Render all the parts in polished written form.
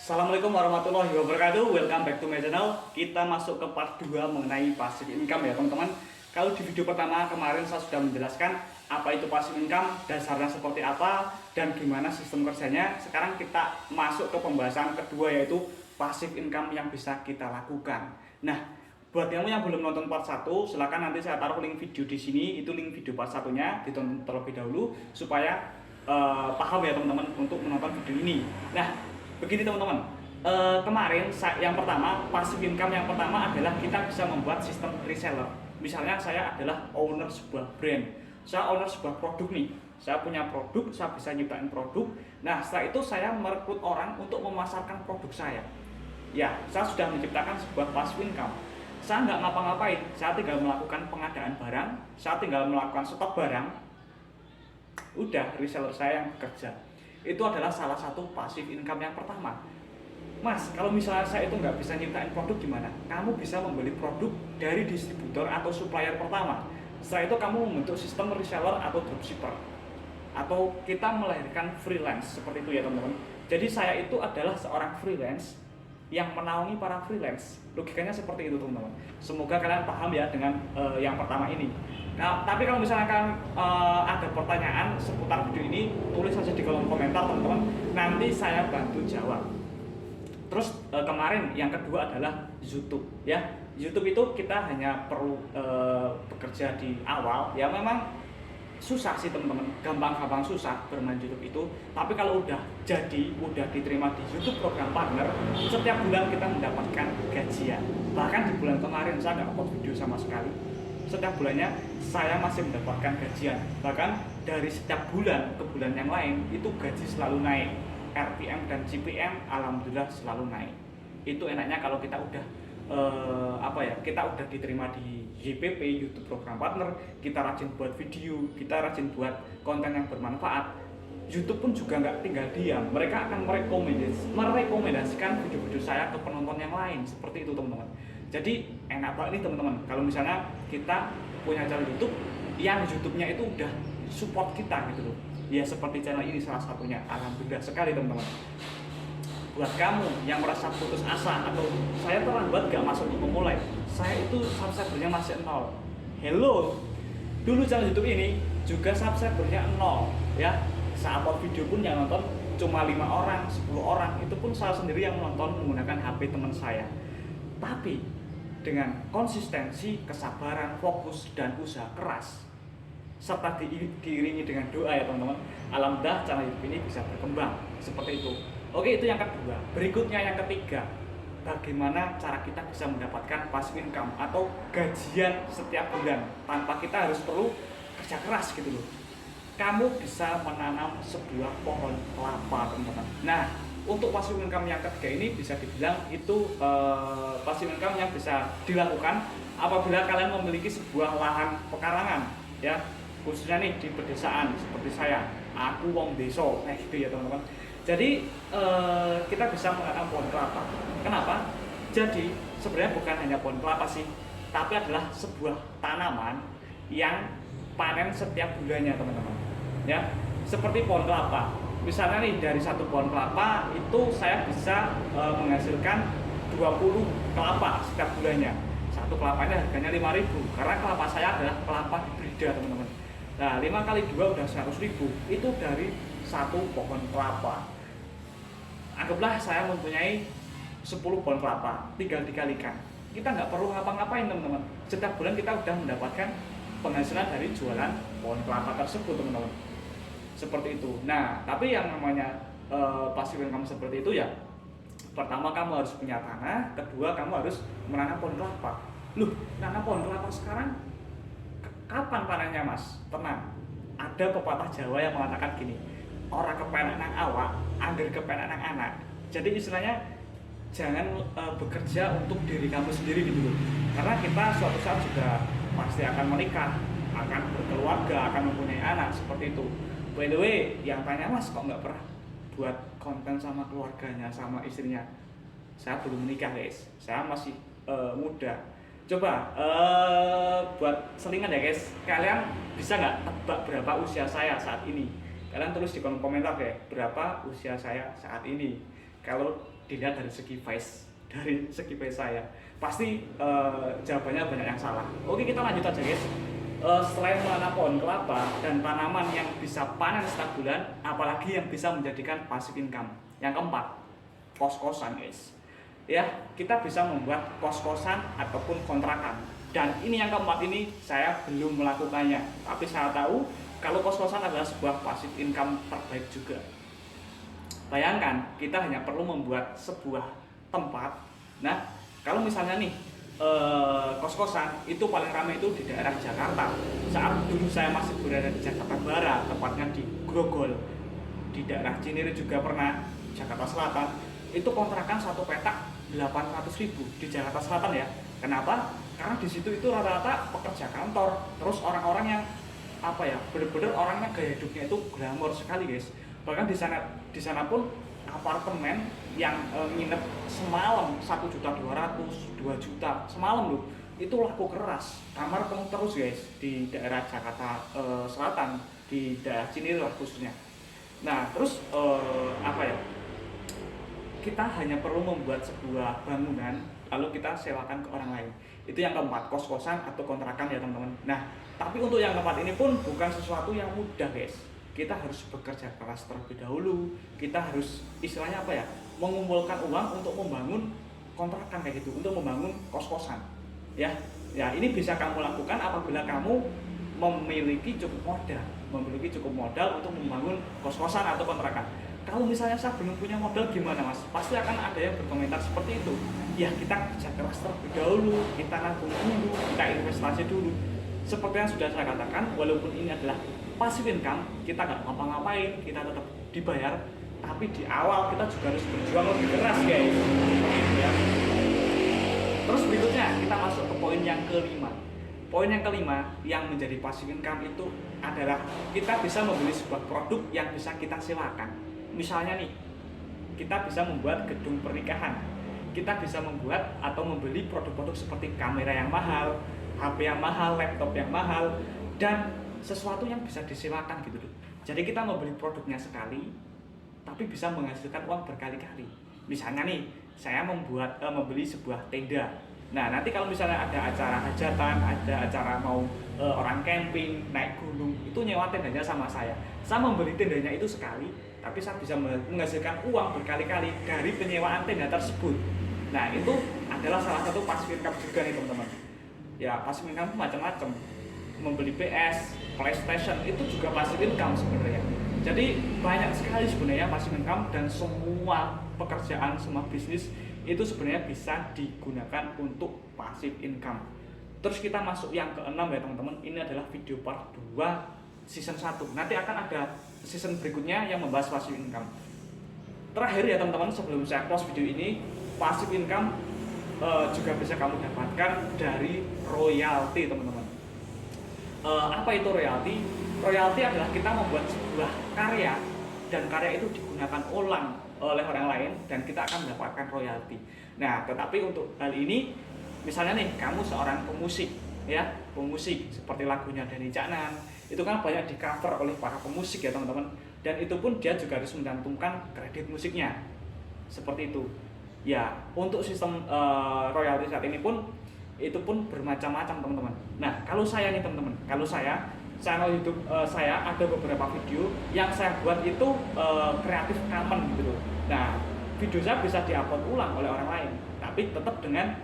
Assalamualaikum warahmatullahi wabarakatuh. Welcome back to my channel. Kita masuk ke part 2 mengenai passive income ya teman-teman. Kalau di video pertama kemarin saya sudah menjelaskan apa itu passive income, dasarnya seperti apa, dan gimana sistem kerjanya. Sekarang kita masuk ke pembahasan kedua, yaitu passive income yang bisa kita lakukan. Nah, buat kamu yang belum nonton part 1, silahkan nanti saya taruh link video di sini. Itu link video part satunya, ditonton terlebih dahulu supaya paham ya teman-teman untuk menonton video ini. Nah, begini teman-teman, kemarin yang pertama, passive income yang pertama adalah kita bisa membuat sistem reseller. Misalnya saya adalah owner sebuah brand, saya owner sebuah produk nih, saya punya produk, saya bisa nyiptain produk. Nah, setelah itu saya merekrut orang untuk memasarkan produk saya. Ya, saya sudah menciptakan sebuah passive income. Saya nggak ngapa-ngapain, saya tinggal melakukan pengadaan barang, saya tinggal melakukan stok barang. Udah, reseller saya yang bekerja. Itu adalah salah satu passive income yang pertama. Mas, kalau misalnya saya itu nggak bisa nyiptain produk gimana? Kamu bisa membeli produk dari distributor atau supplier pertama. Setelah itu kamu membentuk sistem reseller atau dropshipper. Atau kita melahirkan freelance, seperti itu ya teman-teman. Jadi saya itu adalah seorang freelance yang menaungi para freelance. Logikanya seperti itu teman-teman. Semoga kalian paham ya dengan yang pertama ini. Nah, tapi kalau misalnya kalian ada pertanyaan seputar video ini, tulis saja di kolom komentar teman-teman. Nanti saya bantu jawab. Terus kemarin yang kedua adalah YouTube ya. YouTube itu kita hanya perlu bekerja di awal. Ya memang susah sih teman-teman, gampang-gampang susah bermain YouTube itu. Tapi kalau udah jadi, udah diterima di YouTube program partner, setiap bulan kita mendapatkan gajian. Bahkan di bulan kemarin saya nggak upload video sama sekali. Setiap bulannya saya masih mendapatkan gajian. Bahkan dari setiap bulan ke bulan yang lain itu gaji selalu naik. RPM dan CPM alhamdulillah selalu naik. Itu enaknya kalau kita udah kita udah diterima di YPP, YouTube Program Partner, kita rajin buat video, kita rajin buat konten yang bermanfaat. YouTube pun juga nggak tinggal diam, mereka akan merekomendasikan video-video saya ke penonton yang lain, seperti itu teman-teman. Jadi enak banget nih teman-teman, kalau misalnya kita punya channel YouTube yang YouTube-nya itu udah support kita gitu loh. Ya seperti channel ini salah satunya, alhamdulillah sekali teman-teman. Buat kamu yang merasa putus asa atau saya terlambat gak masuk untuk memulai, saya itu subscribernya masih 0. Hello, dulu channel YouTube ini juga subscribernya 0 ya. Saya upload video pun yang nonton cuma 5 orang, 10 orang, itu pun saya sendiri yang menonton menggunakan HP teman saya. Tapi dengan konsistensi, kesabaran, fokus, dan usaha keras serta diiringi dengan doa ya teman-teman, alhamdulillah channel YouTube ini bisa berkembang seperti itu. Oke, itu yang kedua. Berikutnya yang ketiga, bagaimana cara kita bisa mendapatkan passive income atau gajian setiap bulan tanpa kita harus perlu kerja keras gitu loh. Kamu bisa menanam sebuah pohon kelapa teman-teman. Nah, untuk passive income yang ketiga ini bisa dibilang itu passive income yang bisa dilakukan apabila kalian memiliki sebuah lahan pekarangan ya, khususnya nih di pedesaan seperti saya, aku wong deso kayak gitu ya teman-teman. Jadi kita bisa menanam pohon kelapa. Kenapa? Jadi sebenarnya bukan hanya pohon kelapa sih, tapi adalah sebuah tanaman yang panen setiap bulannya teman-teman. Ya, seperti pohon kelapa. Misalnya nih dari satu pohon kelapa itu saya bisa menghasilkan 20 kelapa setiap bulannya. Satu kelapanya harganya 5.000 karena kelapa saya adalah kelapa hibrida teman-teman. Nah, 5 kali 2 udah 100.000. Itu dari satu pohon kelapa. Anggaplah saya mempunyai 10 pohon kelapa, tinggal dikalikan. Kita nggak perlu ngapa-ngapain teman-teman. Setiap bulan kita udah mendapatkan penghasilan dari jualan pohon kelapa tersebut teman-teman. Seperti itu. Nah, tapi yang namanya passive income seperti itu ya, pertama kamu harus punya tanah, kedua kamu harus menanam pohon kelapa. Loh, nanam pohon kelapa sekarang kapan panennya mas? Tenang, ada pepatah Jawa yang mengatakan gini, orang kepenak nang awak, angger kepenak nang anak. Jadi istilahnya jangan bekerja untuk diri kamu sendiri gitu loh. Karena kita suatu saat juga pasti akan menikah, akan berkeluarga, akan mempunyai anak, seperti itu. By the way, yang tanya mas kok nggak pernah buat konten sama keluarganya, sama istrinya? Saya belum menikah guys, saya masih muda. Coba buat selingan ya guys, kalian bisa nggak tebak berapa usia saya saat ini? Kalian tulis di kolom komentar deh, berapa usia saya saat ini. Kalau dilihat dari segi face, saya pasti jawabannya banyak yang salah. Oke, kita lanjut aja guys. Selain menanam pohon kelapa dan tanaman yang bisa panen setiap bulan, apalagi yang bisa menjadikan passive income. Yang keempat, kos-kosan guys. Ya, kita bisa membuat kos-kosan ataupun kontrakan. Dan ini yang keempat ini saya belum melakukannya, tapi saya tahu kalau kos-kosan adalah sebuah passive income terbaik juga. Bayangkan kita hanya perlu membuat sebuah tempat. Nah, kalau misalnya nih kos-kosan itu paling ramai itu di daerah Jakarta. Saat dulu saya masih berada di Jakarta Barat, tepatnya di Grogol, di daerah Cinere juga pernah, Jakarta Selatan, itu kontrakan satu petak 800.000 di Jakarta Selatan ya. Kenapa? Karena di situ itu rata-rata pekerja kantor, terus orang-orang yang bener-bener orangnya gaya hidupnya itu glamor sekali guys. Bahkan di sana pun apartemen yang nginep semalam 1.200.000, 2 juta semalam loh, itu laku keras, kamar penuh terus guys di daerah Jakarta Selatan, di daerah Cinere lah khususnya. Nah terus kita hanya perlu membuat sebuah bangunan lalu kita sewakan ke orang lain. Itu yang keempat, kos-kosan atau kontrakan ya teman-teman. Nah tapi untuk yang keempat ini pun bukan sesuatu yang mudah guys. Kita harus bekerja keras terlebih dahulu. Kita harus istilahnya mengumpulkan uang untuk membangun kontrakan kayak gitu, untuk membangun kos-kosan. Ya, ini bisa kamu lakukan apabila kamu memiliki cukup modal untuk membangun kos-kosan atau kontrakan. Kalau misalnya saya belum punya modal gimana mas? Pasti akan ada yang berkomentar seperti itu. Ya kita kerja keras terlebih dahulu, kita nabung dulu, kita investasi dulu. Seperti yang sudah saya katakan, walaupun ini adalah passive income, kita nggak ngapa-ngapain, kita tetap dibayar, tapi di awal kita juga harus berjuang lebih keras guys. Ya. Terus berikutnya kita masuk ke poin yang kelima. Poin yang kelima yang menjadi passive income itu adalah kita bisa membeli sebuah produk yang bisa kita sewakan. Misalnya nih, kita bisa membuat gedung pernikahan, kita bisa membuat atau membeli produk-produk seperti kamera yang mahal, HP yang mahal, laptop yang mahal, dan sesuatu yang bisa disewakan gitu loh. Jadi kita membeli produknya sekali, tapi bisa menghasilkan uang berkali-kali. Misalnya nih, saya membeli sebuah tenda. Nah nanti kalau misalnya ada acara hajatan, ada acara mau orang camping, naik gunung, itu nyewa tendanya sama saya. Saya membeli tendanya itu sekali, tapi saya bisa menghasilkan uang berkali-kali dari penyewaan tenda tersebut. Nah itu adalah salah satu passive income juga nih teman-teman. Ya passive income macam-macam. Membeli PS, PlayStation itu juga passive income sebenarnya. Jadi banyak sekali sebenarnya passive income, dan semua pekerjaan, semua bisnis itu sebenarnya bisa digunakan untuk passive income. Terus kita masuk yang keenam ya teman-teman. Ini adalah video part 2 season 1. Nanti akan ada season berikutnya yang membahas passive income. Terakhir ya teman-teman, sebelum saya close video ini, passive income juga bisa kamu dapatkan dari royalti teman-teman. Apa itu royalti? Royalti adalah kita membuat sebuah karya, dan karya itu digunakan ulang oleh orang lain, dan kita akan mendapatkan royalti. Nah, tetapi untuk hal ini, misalnya nih, kamu seorang pemusik, ya, pemusik seperti lagunya Dani Caknan, itu kan banyak di cover oleh para pemusik ya teman-teman, dan itu pun dia juga harus mencantumkan kredit musiknya, seperti itu. Ya, untuk sistem royalti saat ini pun itu pun bermacam-macam teman-teman. Nah kalau saya nih teman-teman, channel YouTube saya ada beberapa video yang saya buat itu Creative Commons gitu loh. Nah video saya bisa diupload ulang oleh orang lain, tapi tetap dengan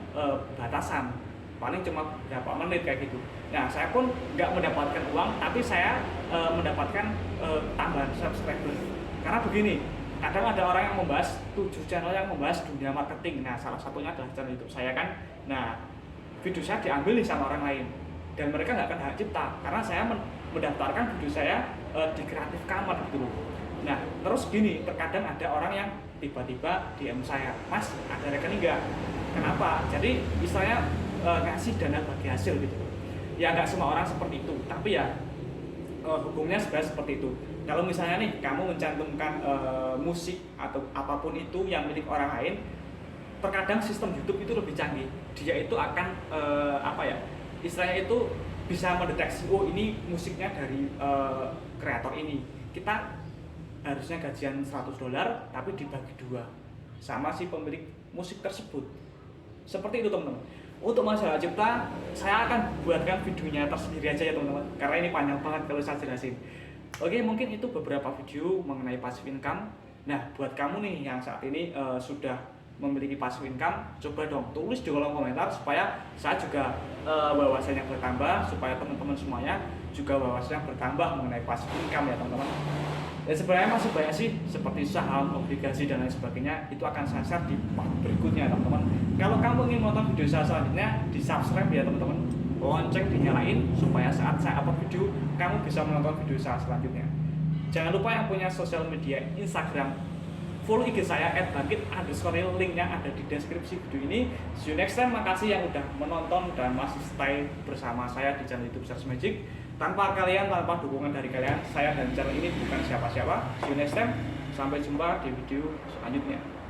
batasan, paling cuma berapa menit kayak gitu. Nah saya pun nggak mendapatkan uang, tapi saya mendapatkan tambahan subscriber. Karena begini, kadang ada orang yang membahas 7 channel yang membahas dunia marketing. Nah salah satunya adalah channel YouTube saya kan. Nah video saya diambil nih sama orang lain, dan mereka nggak akan hak cipta karena saya mendaftarkan video saya di Creative Commons gitu. Nah terus gini, terkadang ada orang yang tiba-tiba DM saya, mas ada rekening nggak? Kenapa? Jadi istilahnya ngasih dana bagi hasil gitu. Ya nggak semua orang seperti itu, tapi ya hukumnya sebenarnya seperti itu. Kalau misalnya nih kamu mencantumkan musik atau apapun itu yang milik orang lain, terkadang sistem YouTube itu lebih canggih. Dia itu akan istilahnya itu bisa mendeteksi, oh ini musiknya dari kreator ini. Kita harusnya gajian $100 tapi dibagi 2. sama si pemilik musik tersebut. Seperti itu teman-teman. Untuk masalah cipta, saya akan buatkan videonya tersendiri aja ya teman-teman, karena ini panjang banget kalau saya jelasin. Oke, mungkin itu beberapa video mengenai passive income. Nah, buat kamu nih yang saat ini sudah memiliki passive income, coba dong tulis di kolom komentar supaya saya juga wawasannya bertambah, supaya teman-teman semuanya juga wawasannya bertambah mengenai passive income ya teman-teman. Dan sebenarnya masih banyak sih, seperti saham, obligasi dan lain sebagainya, itu akan saya share di part berikutnya teman-teman. Kalau kamu ingin menonton video saya selanjutnya, di subscribe ya teman-teman, lonceng dinyalain supaya saat saya upload video kamu bisa menonton video saya selanjutnya. Jangan lupa yang punya sosial media Instagram, follow IG saya @bangkit_, linknya ada di deskripsi video ini. See you next time. Makasih yang udah menonton dan masih stay bersama saya di channel YouTube Search Magic. Tanpa kalian, tanpa dukungan dari kalian, saya dan channel ini bukan siapa-siapa. See you next time. Sampai jumpa di video selanjutnya.